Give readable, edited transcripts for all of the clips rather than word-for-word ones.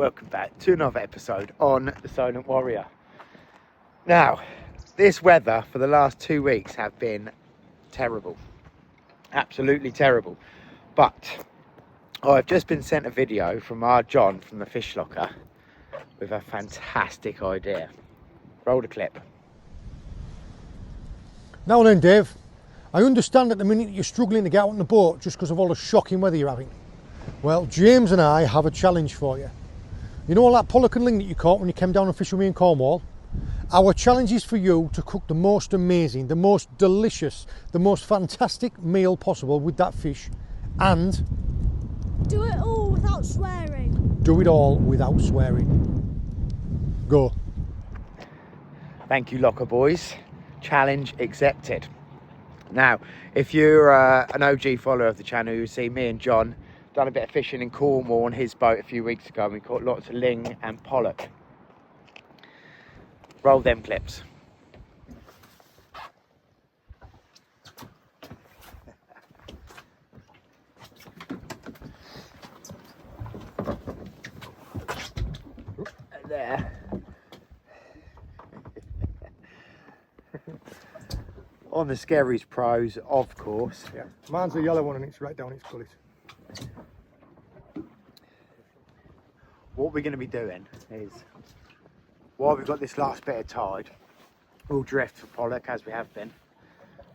welcome back to another episode on the Solent Warrior. Now, this weather for the last 2 weeks have been terrible, absolutely terrible, but I've just been sent a video from our John from the fish locker with a fantastic idea. Roll the clip. Now then, Dave, I understand at the minute you're struggling to get out on the boat just because of all the shocking weather you're having. Well, James and I have a challenge for you. You know all that pollock and ling that you caught when you came down and fished with me in Cornwall? Our challenge is for you to cook the most amazing, the most delicious, the most fantastic meal possible with that fish, and do it all without swearing. Do it all without swearing. Go. Thank you, locker boys. Challenge accepted. Now, if you're an OG follower of the channel, you'll see me and John done a bit of fishing in Cornwall on his boat a few weeks ago, and we caught lots of ling and pollock. Roll them clips. There. On the Skerries Pros, of course. Yeah, mine's a yellow one and it's right down its gullet. What we're going to be doing is, while we've got this last bit of tide, we'll drift for pollock as we have been.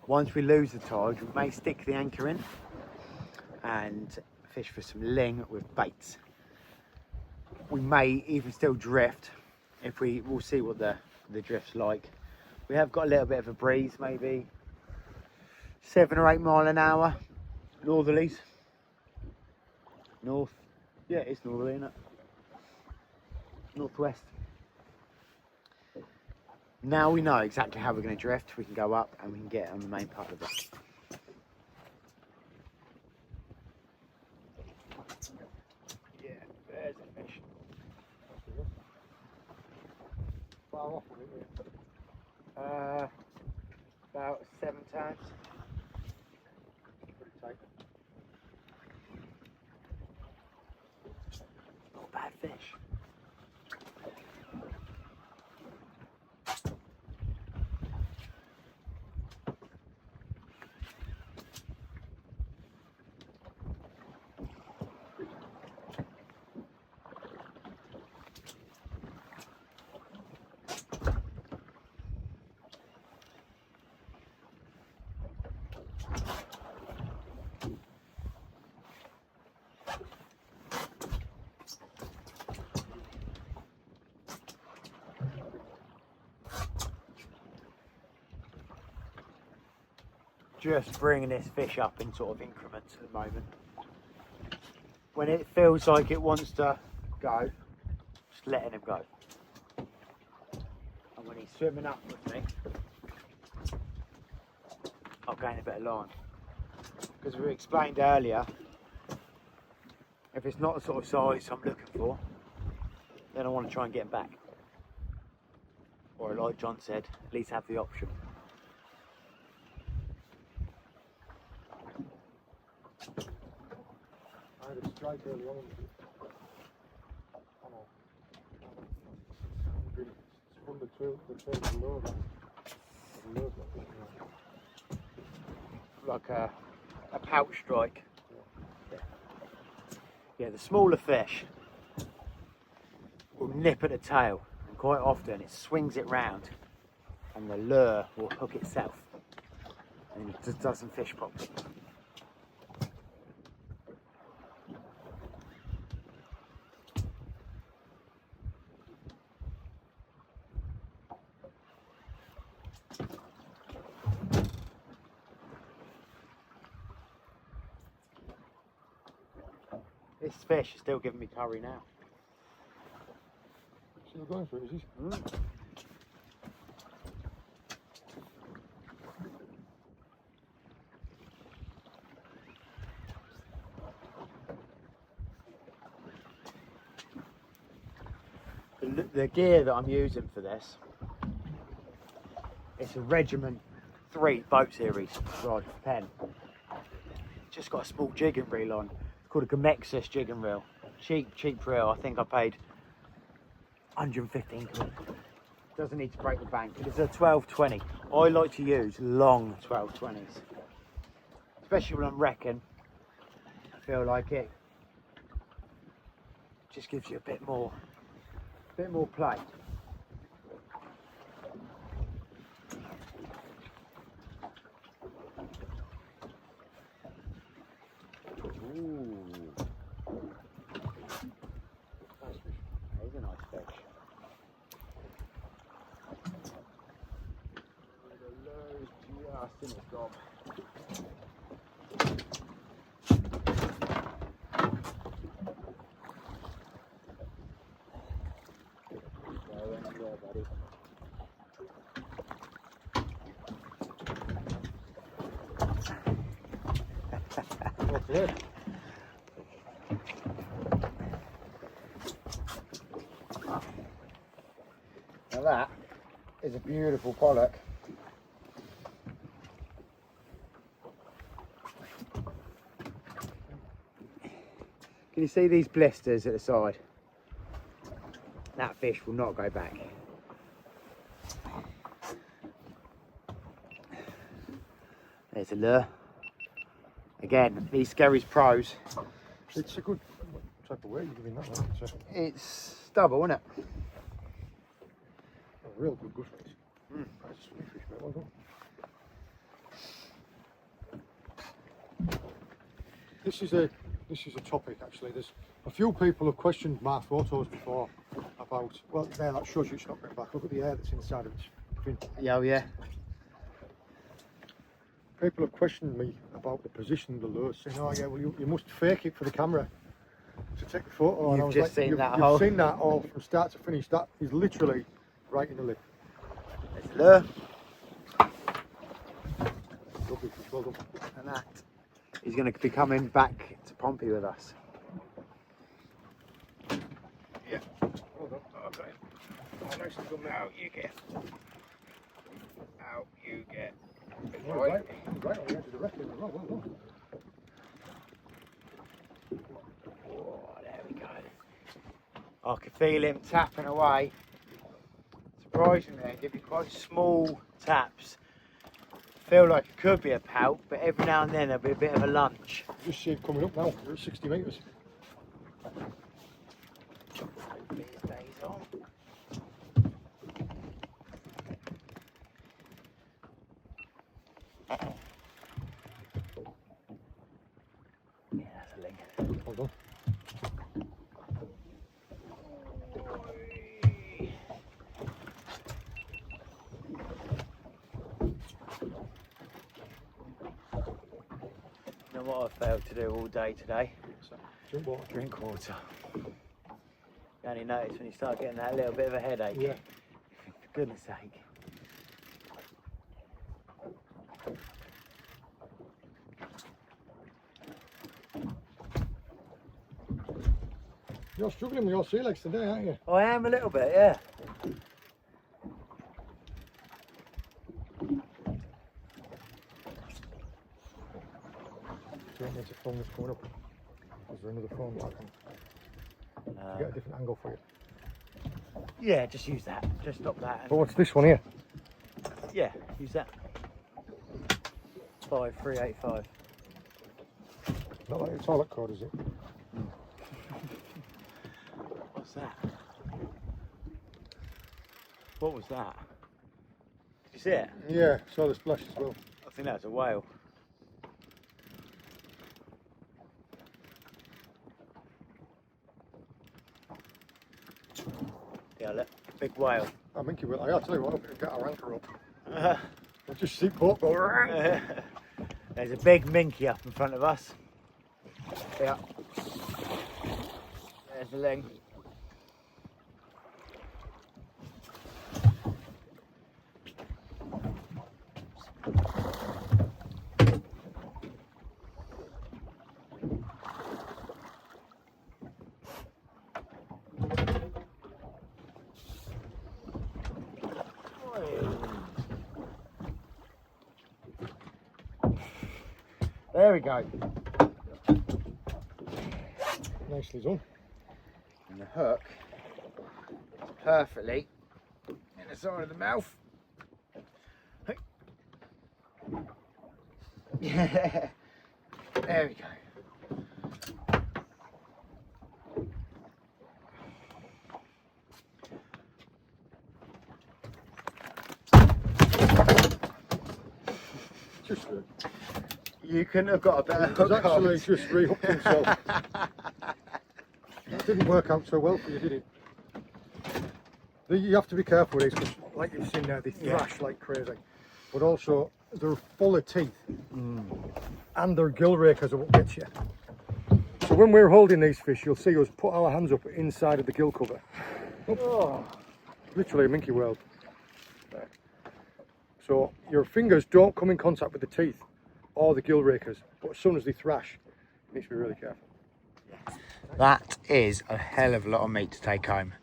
Once we lose the tide, we may stick the anchor in and fish for some ling with baits. We may even still drift if we'll see what the drift's like. We have got a little bit of a breeze, maybe 7 or 8 mile an hour, northerlies. North, yeah, it's northerly, isn't it? Northwest. Now we know exactly how we're going to drift. We can go up and we can get on the main part of it. Yeah, there's a fish. Far off of it, About 7 times. pretty tight. Not a bad fish. Just bringing this fish up in sort of increments at the moment. When it feels like it wants to go, just letting him go. And when he's swimming up with me, I'll gain a bit of line. Because we explained earlier, if it's not the sort of size I'm looking for, then I want to try and get him back. Or like John said, at least have the option. I had a strike early on. It's from the trail below that. Like a pouch strike. Yeah, the smaller fish will nip at the tail, and quite often it swings it round and the lure will hook itself and it just doesn't fish properly. This fish is still giving me curry now. Still going for it, is he? The gear that I'm using for this, it's a Regiment 3 boat series rod pen. Just got a small jigging reel on. It's called a Gamexus jigging reel. Cheap reel. I think I paid 115 quid. Doesn't need to break the bank. It's a 1220. I like to use long 1220s, especially when I'm wrecking. I feel like it just gives you a bit more play. Ooh. Nice fish. He's a nice fish. Just in his gob. Go anywhere, buddy. What's it? Now that is a beautiful pollock. Can you see these blisters at the side? That fish will not go back. There's a lure. Again, these Skerry's Pros. It's a good type of weight you're giving that one. It's double, isn't it? A real good fish. That's a sweet fish, mate. Well done. This is a topic actually. There's a few people have questioned my photos before about, well, there, that shows you it's not going back. Look at the air that's inside of its fin. Yeah, oh yeah. People have questioned me about the position of the lure, saying, oh yeah, well you must fake it for the camera to take the photo. And I You've was just like, seen that you've hole. seen that all from start to finish. That is literally right in the lip. There's a lure. Lovely fish, well done. And that is going to be coming back to Pompey with us. Yeah. Well done. Okay. Oh, nicely done. Out you get. Out you get. Right on the edge of the wreck as well, well done. Oh, there we go. I can feel him tapping away. Surprisingly, they give you quite small taps. Feel like it could be a pout, but every now and then there'll be a bit of a lunge. Just see it coming up now. We're at 60 metres. These days on. Yeah, that's a link. Well done. You know what I failed to do all day today? So, drink water. Drink water. You only notice when you start getting that little bit of a headache. Yeah. For goodness sake. You're struggling with your sea legs today, aren't you? I am a little bit, yeah. Do you want me to phone this coming up? Is there another phone that I can get a different angle for you? Yeah, just use that. Just stop that. But what's this one here? Yeah, use that. 5385. Not like your toilet code, is it? What's that? What was that? Did you see it? Yeah, saw the splash as well. I think that's a whale. Yeah, look, big whale. I think you will. I'll tell you what, we can get our anchor up. We'll just see boat go around. There's a big minky up in front of us. Yeah. There's the ling. There we go. Nicely done. And the hook is perfectly in the side of the mouth. Yeah, there we go. Just, You couldn't have got a better he's hook actually on. just re-hooked himself. That didn't work out so well for you, did it? You have to be careful with these because, like you've seen there, they thrash like crazy. But also, they're full of teeth. And their gill rakers are what gets you. So when we're holding these fish, you'll see us put our hands up inside of the gill cover. Oh, literally a minky world. There. So your fingers don't come in contact with the teeth or the gill rakers, but as soon as they thrash, you need to be really careful. That is a hell of a lot of meat to take home,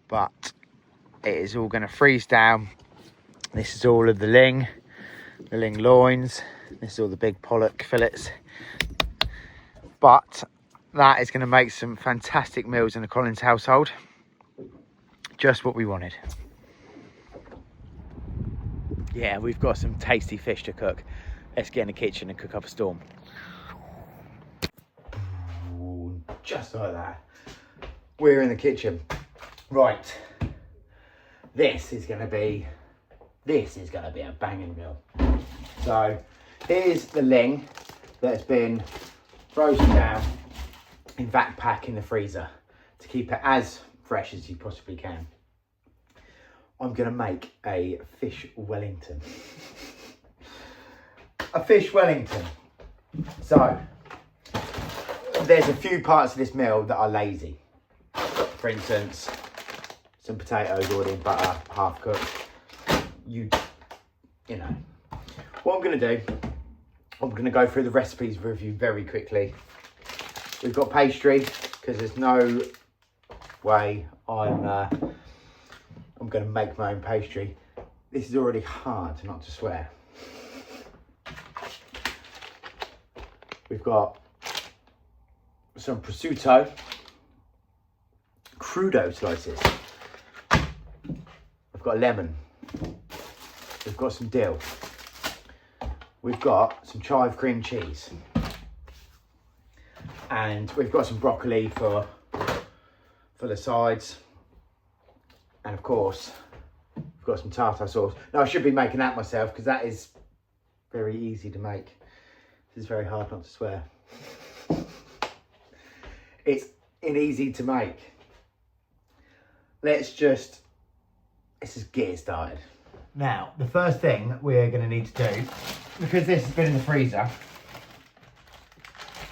but it is all going to freeze down. This is all of the ling loins. This is all the big pollock fillets. But that is going to make some fantastic meals in the Collins household. Just what we wanted. Yeah, we've got some tasty fish to cook. Let's get in the kitchen and cook up a storm. Ooh, just like that. We're in the kitchen. Right. This is going to be a banging meal. So here's the ling that's been frozen down in vac pack in the freezer to keep it as fresh as you possibly can. I'm going to make a fish Wellington. A fish Wellington. So there's a few parts of this meal that are lazy. For instance, some potatoes already in butter, half cooked. You know. What I'm going to do, I'm going to go through the recipes with you very quickly. We've got pastry, because there's no way I'm going to make my own pastry. This is already hard not to swear. We've got some prosciutto, crudo slices. I've got a lemon. We've got some dill. We've got some chive cream cheese. And we've got some broccoli for the sides. And of course, we've got some tartar sauce. Now I should be making that myself because that is very easy to make. This is very hard not to swear. It's easy to make. Let's just get it started. Now, the first thing we're going to need to do, because this has been in the freezer,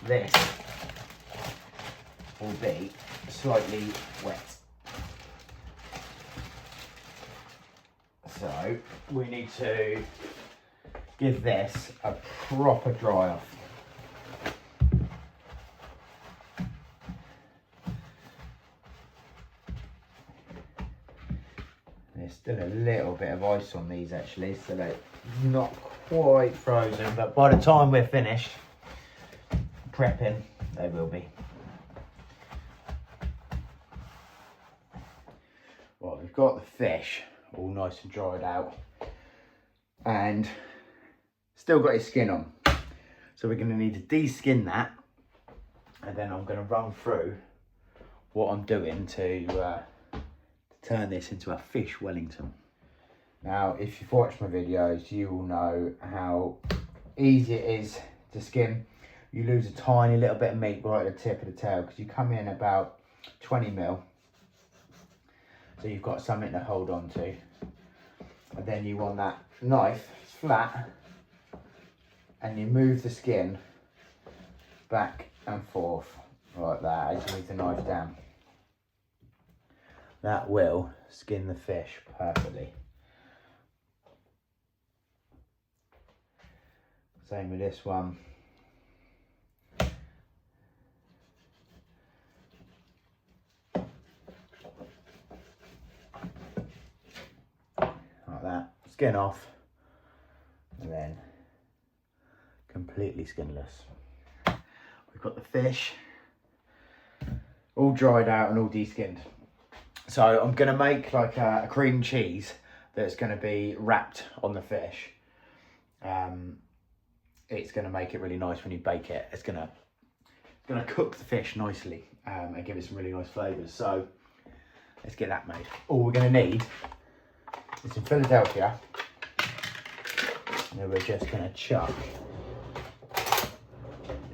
this will be slightly wet. So we need to give this a proper dry off. There's still a little bit of ice on these actually, so they're not quite frozen, but by the time we're finished prepping, they will be. Well, we've got the fish all nice and dried out and still got his skin on. So we're going to need to de-skin that, and then I'm going to run through what I'm doing to turn this into a fish Wellington. Now, if you've watched my videos, you will know how easy it is to skin. You lose a tiny little bit of meat right at the tip of the tail because you come in about 20 mil. So you've got something to hold on to. And then you want that knife flat and you move the skin back and forth like that as you move the knife down. That will skin the fish perfectly. Same with this one. Like that, skin off, and then completely skinless. We've got the fish all dried out and all de-skinned. So I'm going to make like a cream cheese that's going to be wrapped on the fish. It's going to make it really nice when you bake it. It's going to cook the fish nicely and give it some really nice flavours. So let's get that made. All we're going to need is some Philadelphia. And then we're just going to chuck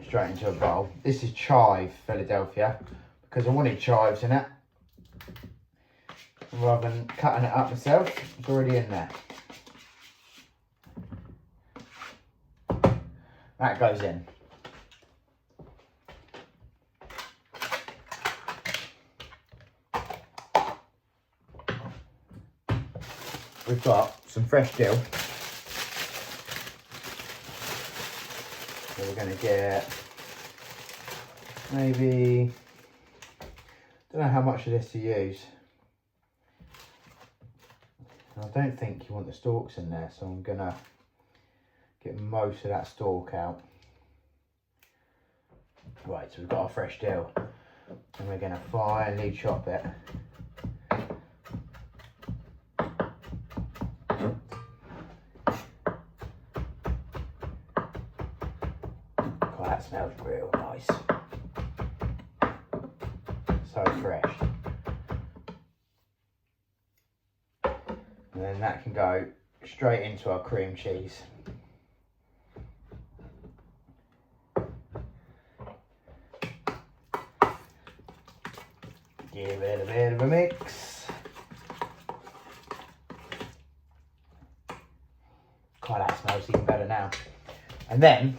straight into a bowl. This is chive Philadelphia because I wanted chives in it. Rather than cutting it up myself, it's already in there. That goes in. We've got some fresh dill. So we're going to get maybe, don't know how much of this to use. I don't think you want the stalks in there, so I'm going to get most of that stalk out. Right, so we've got our fresh dill and we're going to finely chop it. God, that smells real nice. So fresh. And then that can go straight into our cream cheese. Give it a bit of a mix. God, that smells even better now. And then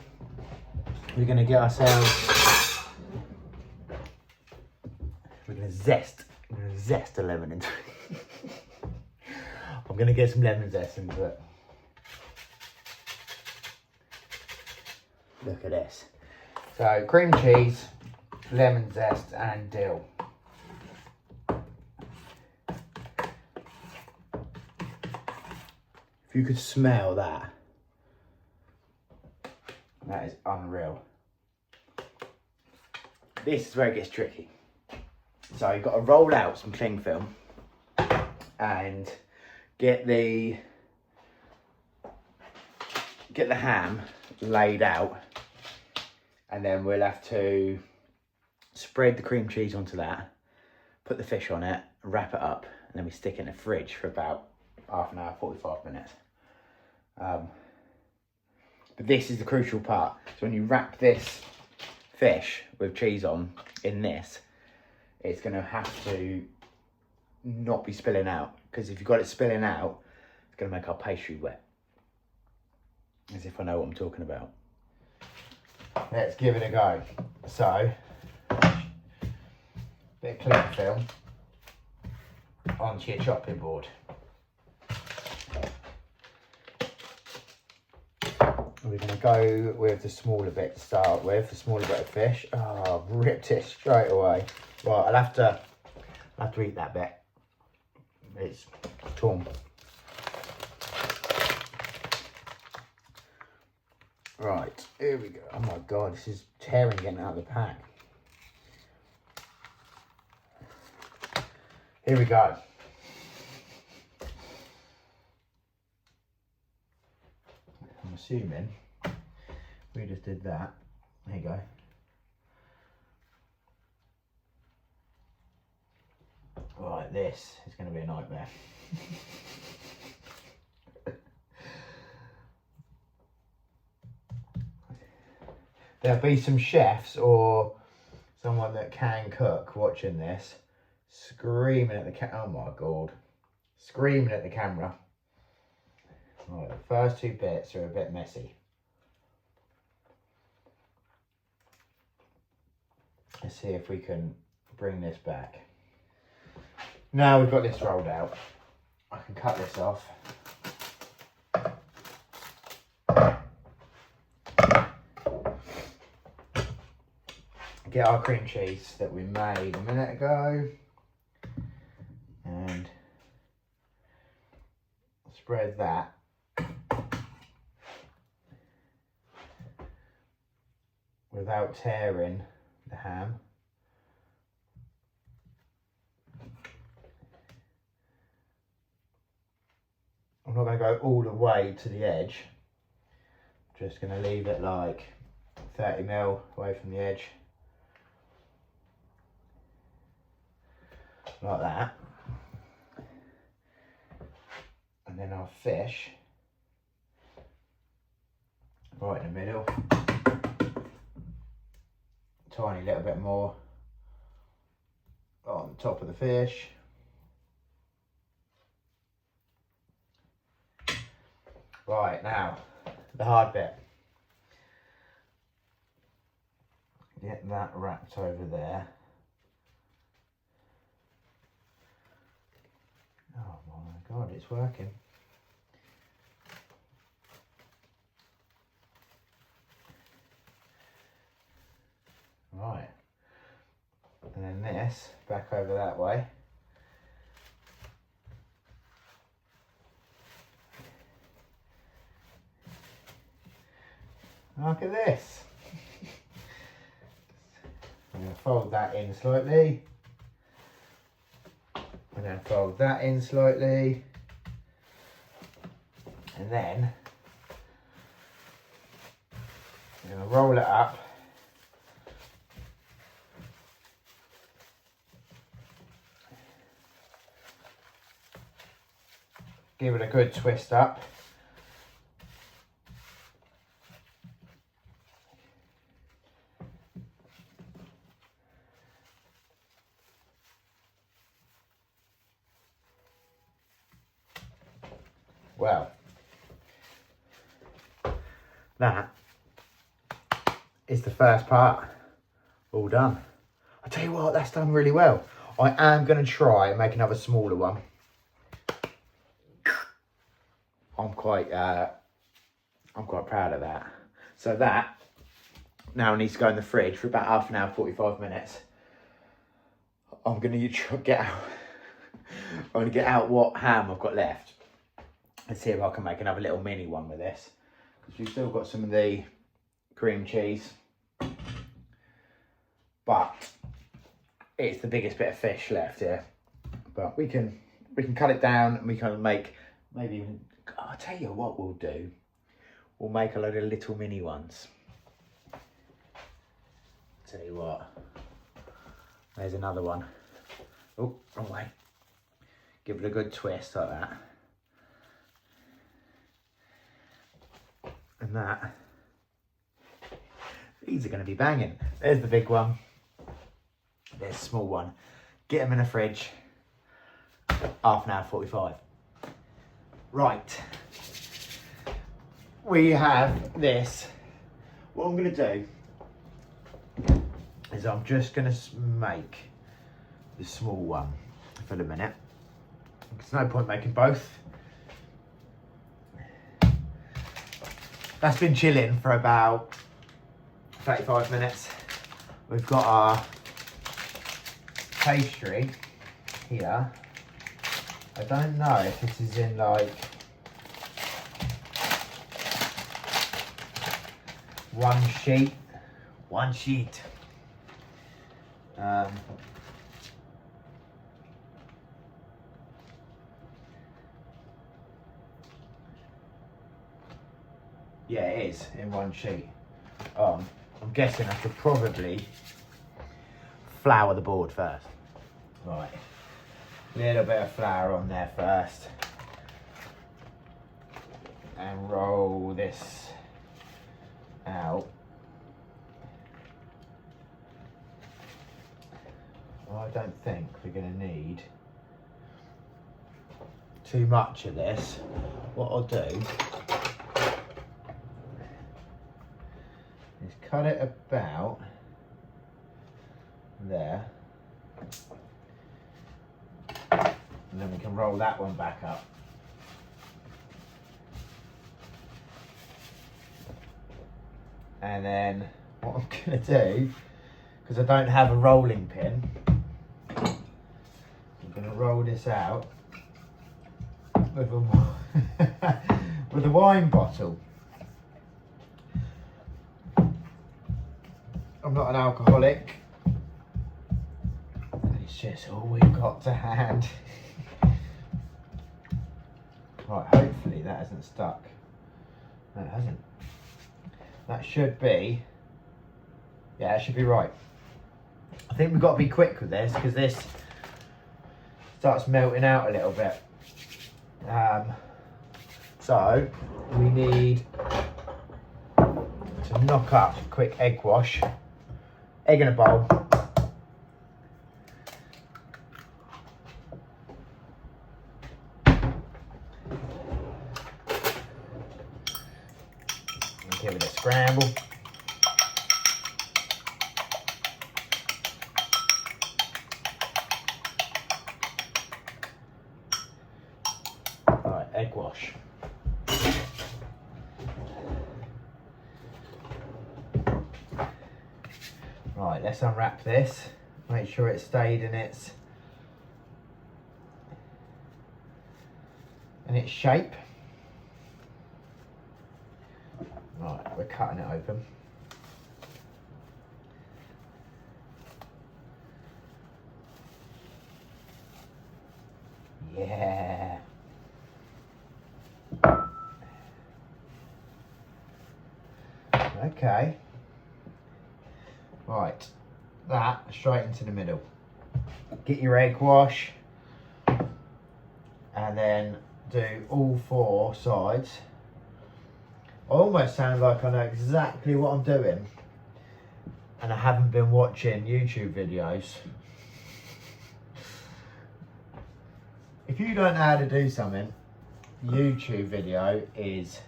we're going to get ourselves, we're going to zest a lemon into it. I'm going to get some lemon zest into it. Look at this. So cream cheese, lemon zest and dill. If you could smell that, that is unreal. This is where it gets tricky. So you've got to roll out some cling film and get the ham laid out, and then we'll have to spread the cream cheese onto that, put the fish on it, wrap it up, and then we stick it in the fridge for about half an hour, 45 minutes. But this is the crucial part. So when you wrap this fish with cheese on in this, it's going to have to not be spilling out, because if you've got it spilling out, it's going to make our pastry wet. As if I know what I'm talking about. Let's give it a go. So, bit of cling film onto your chopping board. We're going to go with the smaller bit to start with, the smaller bit of fish. Oh, I've ripped it straight away. Right, I'll have to eat that bit. It's torn. Right, here we go. Oh my God, this is tearing getting out of the pack. Here we go. I'm assuming we just did that. There you go. Right, this is going to be a nightmare. There'll be some chefs or someone that can cook watching this, screaming at the oh my God, screaming at the camera. Right, the first two bits are a bit messy. Let's see if we can bring this back. Now we've got this rolled out, I can cut this off. Get our cream cheese that we made a minute ago and spread that without tearing the ham. go all the way to the edge. Just going to leave it like 30 mil away from the edge. Like that. And then I'll fish right in the middle. Tiny little bit more on top of the fish. Right, now the hard bit. Get that wrapped over there. Oh my God, it's working. Right. And then this back over that way. Look at this. I'm going to fold that in slightly. And then fold that in slightly. And then I'm going to roll it up. Give it a good twist up. Well, that is the first part all done. I tell you what, that's done really well. I am going to try and make another smaller one. I'm quite proud of that. So that now needs to go in the fridge for about half an hour, 45 minutes. I'm going to get out what ham I've got left. And see if I can make another little mini one with this. Because we've still got some of the cream cheese. But it's the biggest bit of fish left here. But we can cut it down and we can make maybe even, I'll tell you what we'll do. We'll make a load of little mini ones. Tell you what. There's another one. Oh, wrong way. Give it a good twist like that. And that, these are going to be banging. There's the big one. There's the small one. Get them in the fridge. Half an hour, 45. Right. We have this. What I'm going to do is I'm just going to make the small one for the minute. There's no point making both. That's been chilling for about 35 minutes. We've got our pastry here. I don't know if this is in like one sheet. Yeah, it is in one sheet. I'm guessing I should probably flour the board first. Right, a little bit of flour on there first. And roll this out. I don't think we're going to need too much of this. What I'll do is cut it about there, and then we can roll that one back up. And then what I'm going to do, because I don't have a rolling pin, I'm going to roll this out with a wine bottle. I'm not an alcoholic. It's just all we've got to hand. Right, hopefully see that hasn't stuck. No, it hasn't. That should be, yeah, that should be right. I think we've got to be quick with this because this starts melting out a little bit. So we need to knock up a quick egg wash. Egg in a bowl. Give it a scramble. Right, egg wash. Right, let's unwrap this. Make sure it stayed in its shape. Right, we're cutting it open. Yeah. Okay. Right, that straight into the middle. Get your egg wash and then do all 4 sides. I almost sound like I know exactly what I'm doing and I haven't been watching YouTube videos. If you don't know how to do something, YouTube video is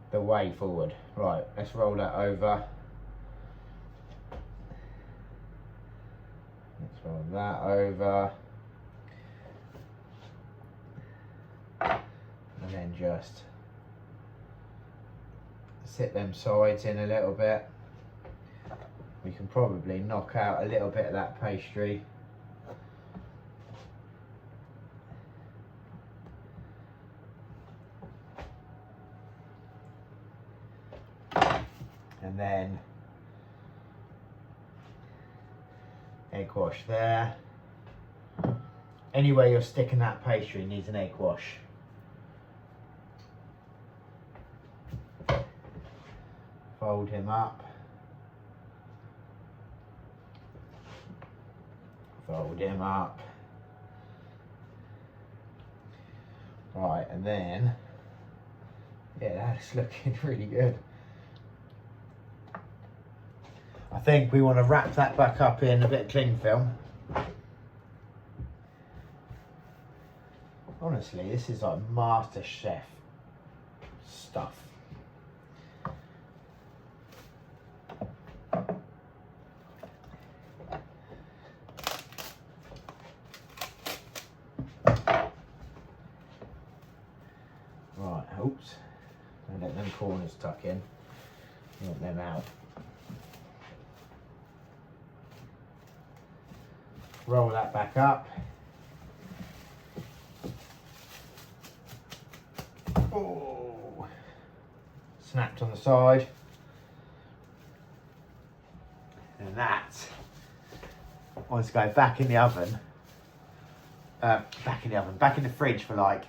the way forward. Right, let's roll that over. Let's roll that over. And then just sit them sides in a little bit. We can probably knock out a little bit of that pastry. And then egg wash there. Anywhere you're sticking that pastry needs an egg wash. Fold him up. Fold him up. Right, and then, yeah, that's looking really good. I think we want to wrap that back up in a bit of cling film. Honestly, this is like Master Chef stuff. Right, oops. Don't let them corners tuck in. Want them out. Roll that back up. Oh, snapped on the side. And that wants to go back in the oven. Back in the fridge for like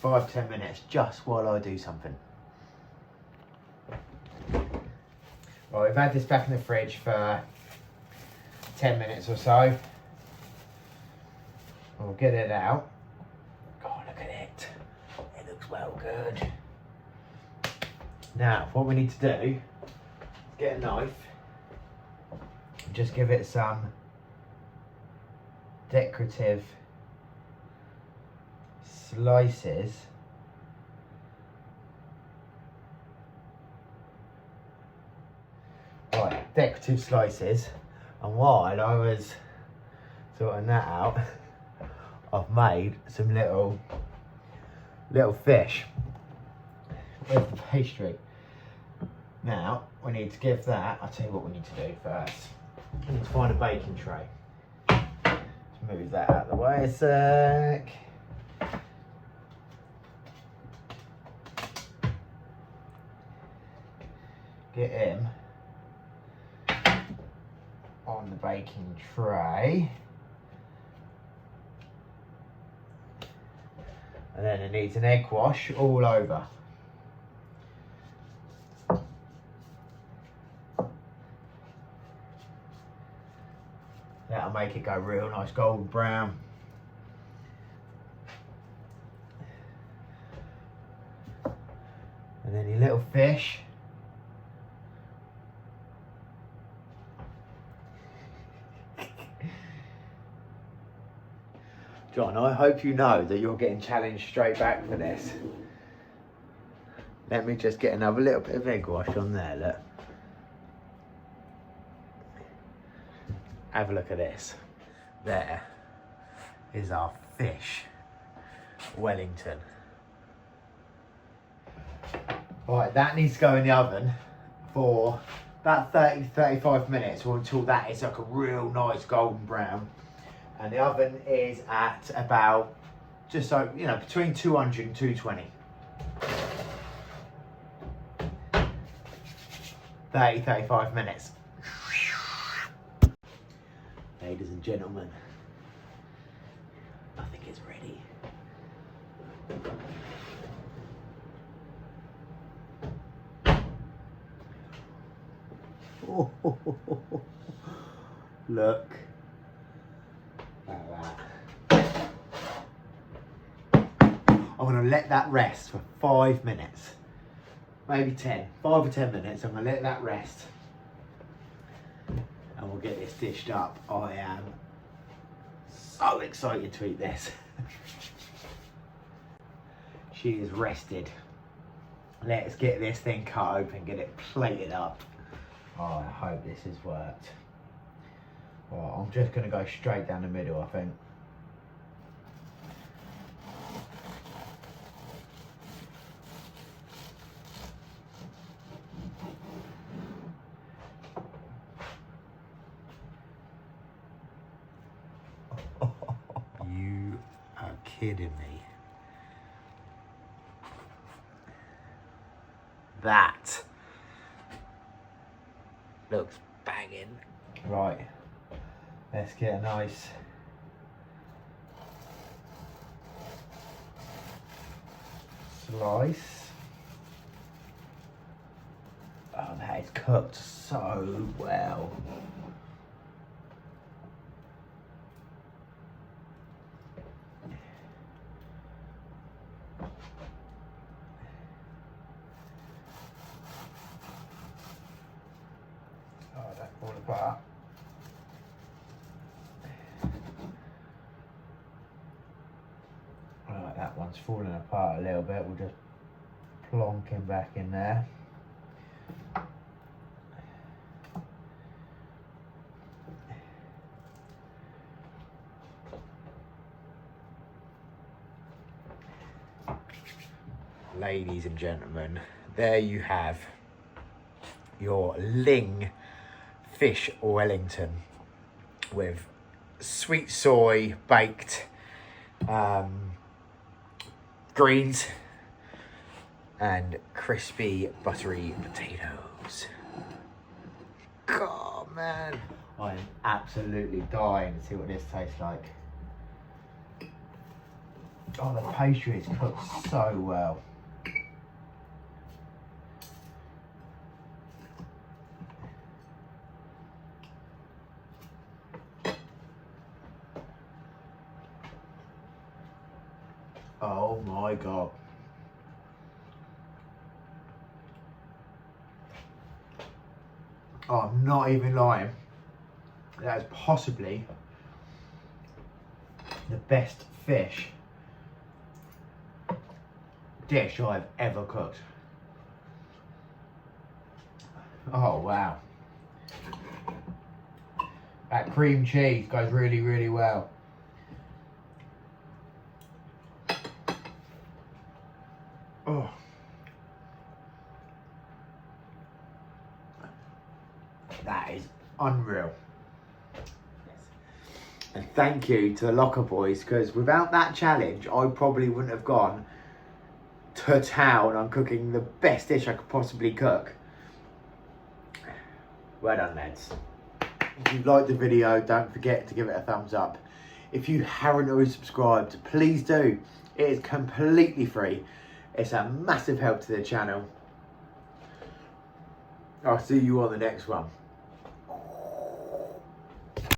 5-10 minutes, just while I do something. Well, we've had this back in the fridge for 10 minutes or so. We'll get it out. God, look at it. It looks well good. Now, what we need to do is get a knife. Just give it some decorative slices. Right, decorative slices. And while I was sorting that out, I've made some little fish with the pastry. Now we need to give that, I'll tell you what we need to do first. We need to find a baking tray. Let's move that out of the way a sec. Get him on the baking tray. And then it needs an egg wash all over. That'll make it go real nice golden brown. And then your little fish. John, I hope you know that you're getting challenged straight back for this. Let me just get another little bit of egg wash on there, look. Have a look at this. There is our fish, Wellington. Right, that needs to go in the oven for about 30 to 35 minutes, or until that is like a real nice golden brown. And the oven is at about, just so, you know, between 200 and 220. 30, 35 minutes. Ladies and gentlemen, I think it's ready. Oh, look at that. I'm going to let that rest for 5 minutes, maybe 10, 5 or 10 minutes. I'm going to let that rest and we'll get this dished up. I am so excited to eat this. She is rested. Let's get this thing cut open, get it plated up. Oh, I hope this has worked. Well, I'm just going to go straight down the middle, I think. You are kidding me. That looks banging. Right, let's get a nice slice. Oh, that is cooked so well. Fall apart. Right, that one's falling apart a little bit. We'll just plonk him back in there. Ladies and gentlemen, there you have your Ling fish Wellington with sweet soy baked greens and crispy buttery potatoes. God, man, I am absolutely dying to see what this tastes like. Oh, the pastry is cooked so well. Oh my God. Oh, I'm not even lying. That is possibly the best fish dish I've ever cooked. Oh wow. That cream cheese goes really, really well. Oh. That is unreal. And thank you to the Locker Boys, because without that challenge, I probably wouldn't have gone to town on cooking the best dish I could possibly cook. Well done, lads. If you've liked the video, don't forget to give it a thumbs up. If you haven't already subscribed, please do. It is completely free. It's a massive help to the channel. I'll see you on the next one.